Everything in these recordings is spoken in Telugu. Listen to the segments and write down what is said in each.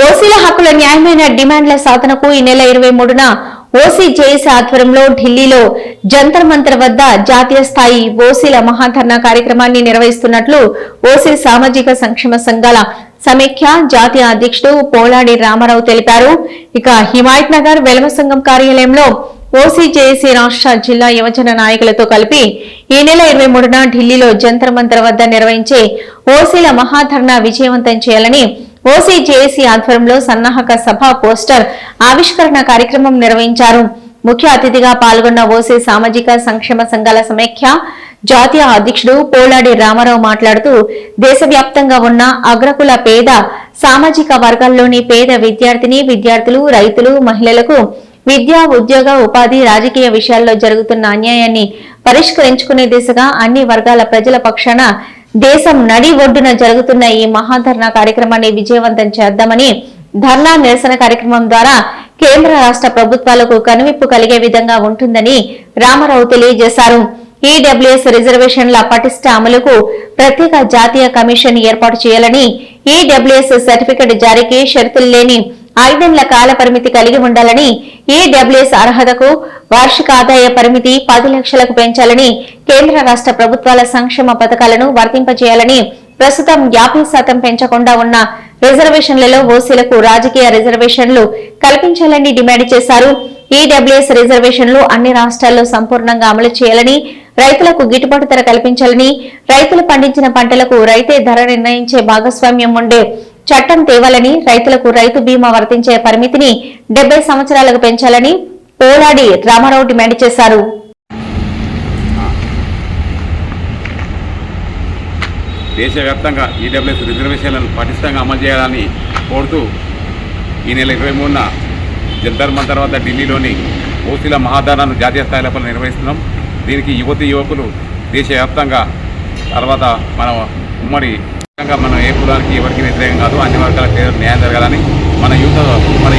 ఓసీల హక్కుల న్యాయమైన డిమాండ్ల సాధనకు ఈ నెల 23న ఓసీ జేఏసీ ఆధ్వర్యంలో ఢిల్లీలో జంతర్ మంతర్ వద్ద జాతీయ స్థాయి ఓసీల మహాధర్నా కార్యక్రమాన్ని నిర్వహిస్తున్నట్లు ఓసీ సామాజిక సంక్షేమ సంఘాల సమైక్య జాతీయ అధ్యక్షుడు పోలాడి రామారావు తెలిపారు. ఇక హిమాయత్ నగర్ వెలమ సంఘం కార్యాలయంలో ఓసీ జేఏసీ రాష్ట్ర జిల్లా యువజన నాయకులతో కలిపి ఈ నెల 23న ఢిల్లీలో జంతర్ మంతర్ వద్ద నిర్వహించే ఓసీల మహాధర్నా విజయవంతం చేయాలని ఓసీ జేఏసీ ఆధ్వర్యంలో సన్నాహక సభ పోస్టర్ ఆవిష్కరణ కార్యక్రమం నిర్వహించారు. ముఖ్య అతిథిగా పాల్గొన్న ఓసీ సామాజిక సంక్షేమ సంఘాల సమైక్య జాతీయ అధ్యక్షుడు పోలాడి రామారావు మాట్లాడుతూ దేశవ్యాప్తంగా ఉన్న అగ్రకుల పేద సామాజిక వర్గాల్లోని పేద విద్యార్థులు, రైతులు, మహిళలకు విద్య, ఉద్యోగ, ఉపాధి, రాజకీయ విషయాల్లో జరుగుతున్న అన్యాయాన్ని పరిష్కరించుకునే దిశగా అన్ని వర్గాల ప్రజల పక్షాన దేశం నడి ఒడ్డున జరుగుతున్న ఈ మహాధర్నా కార్యక్రమాన్ని విజయవంతం చేద్దామని, ధర్నా నిరసన కార్యక్రమం ద్వారా కేంద్ర రాష్ట్ర ప్రభుత్వాలకు కనువిప్పు కలిగే విధంగా ఉంటుందని రామారావు తెలియజేశారు. ఈడబ్ల్యూఎస్ రిజర్వేషన్ల పటిష్ట అమలుకు ప్రత్యేక జాతీయ కమిషన్ ఏర్పాటు చేయాలని, ఈడబ్ల్యూఎస్ సర్టిఫికెట్ జారీకి షరతులు లేని 5 ఏళ్ల కాల పరిమితి కలిగి ఉండాలని, ఈడబ్ల్యూఎస్ అర్హతకు వార్షిక ఆదాయ పరిమితి 10 లక్షలకు పెంచాలని, కేంద్ర రాష్ట్ర ప్రభుత్వాల సంక్షేమ పథకాలను వర్తింపజేయాలని, ప్రస్తుతం 50% పెంచకుండా ఉన్న రిజర్వేషన్లలో ఓసీలకు రాజకీయ రిజర్వేషన్లు కల్పించాలని డిమాండ్ చేశారు. ఈడబ్ల్యూఎస్ రిజర్వేషన్లు అన్ని రాష్ట్రాల్లో సంపూర్ణంగా అమలు చేయాలని, రైతులకు గిట్టుబాటు ధర కల్పించాలని, రైతులు పండించిన పంటలకు రైతే ధర నిర్ణయించే భాగస్వామ్యం ఉండే చట్టం తేవాలని, రైతులకు రైతు బీమా వర్తించే పరిమితిని 70 సంవత్సరాలకు పెంచాలని పోలాడి రామారావు డిమాండ్ చేశారు. దేశవ్యాప్తంగా ఈడబ్ల్యూఎస్ రిజర్వేషన్లను పటిష్టంగా అమలు చేయాలని కోరుతూ ఈ నెల 23న జంతర్ మంతర్ వద్ద ఢిల్లీలోని ఓసీల మహాధర్నాను జాతీయ స్థాయిలో నిర్వహిస్తున్నాం. దీనికి యువకులు దేశవ్యాప్తంగా తర్వాత మన ఉమ్మడి మనం ఏ కులానికి ఎవరికి వ్యతిరేకం కాదు, అన్ని వర్గాల న్యాయం జరగాలని మన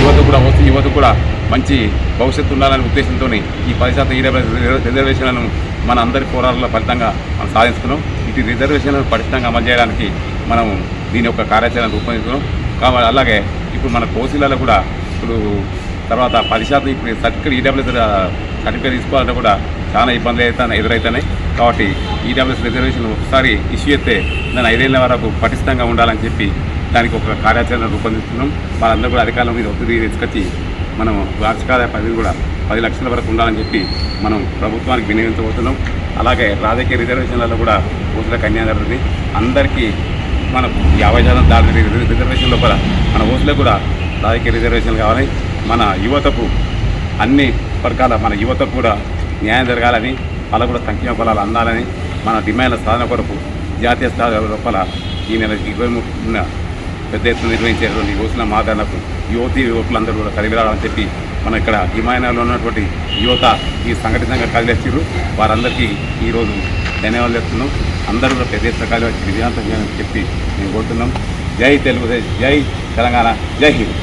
యువత కూడా మంచి భవిష్యత్తు ఉండాలనే ఉద్దేశంతో ఈ 10% ఈడబ్ల్యూఎస్ రిజర్వేషన్లను మన అందరి పోరాటాల ఫలితంగా మనం సాధిస్తున్నాం. ఇటు రిజర్వేషన్లను పటిష్టంగా అమలు చేయడానికి మనం దీని యొక్క కార్యాచరణ రూపొందిస్తున్నాం. కాబట్టి అలాగే ఇప్పుడు మన ఓసీలలో కూడా ఇప్పుడు తర్వాత 10% ఇప్పుడు సర్టిఫికేట్ ఈడబ్ల్యూఎస్ సర్టిఫికేట్ తీసుకోవాలంటే కూడా చాలా ఇబ్బందులు ఎదురవుతున్నాయి. కాబట్టి ఈడబ్ల్యూఎస్ రిజర్వేషన్ ఒకసారి ఇష్యూ అయితే దాన్ని 5 ఏళ్ల వరకు పటిష్టంగా ఉండాలని చెప్పి దానికి ఒక కార్యాచరణ రూపొందిస్తున్నాం. వాళ్ళందరూ కూడా అధికారుల మీద ఒత్తిడి తీసుకొచ్చి మనం వార్షిక ఆదాయ పరిధి కూడా 10 లక్షల వరకు ఉండాలని చెప్పి మనం ప్రభుత్వానికి వినియోగించబోతున్నాం. అలాగే రాజకీయ రిజర్వేషన్లలో కూడా ఓసీలకు అన్యాయం జరుగుతుంది. అందరికీ మనం 50% దాటి రిజర్వేషన్ లోపల మన ఓసీలకు కూడా రాజకీయ రిజర్వేషన్లు కావాలి. మన యువతకు అన్ని వర్గాల మన యువతకు కూడా న్యాయం జరగాలని, వాళ్ళకు కూడా సంక్షేమ ఫలాలు అందాలని మన డిమాండ్ల సాధన కొరకు జాతీయ స్థాయి లోపల ఈ నెల 23న పెద్ద ఎత్తున నిర్వహించేటువంటి ఓసీల మహాధర్నాకు యువకులందరూ కూడా కదిలిరాలని చెప్పి మనం ఇక్కడ హిమాయనగర్లో ఉన్నటువంటి యువత ఈ సంఘటితంగా కదిలేసారు. వారందరికీ ఈరోజు ధన్యవాదాలు చెప్తున్నాం. అందరూ కూడా పెద్ద ఎత్తున కలిసి విజయవంతం చెప్పి మేము కోరుతున్నాం. జై తెలుగుదేశం, జై తెలంగాణ, జై హింద్.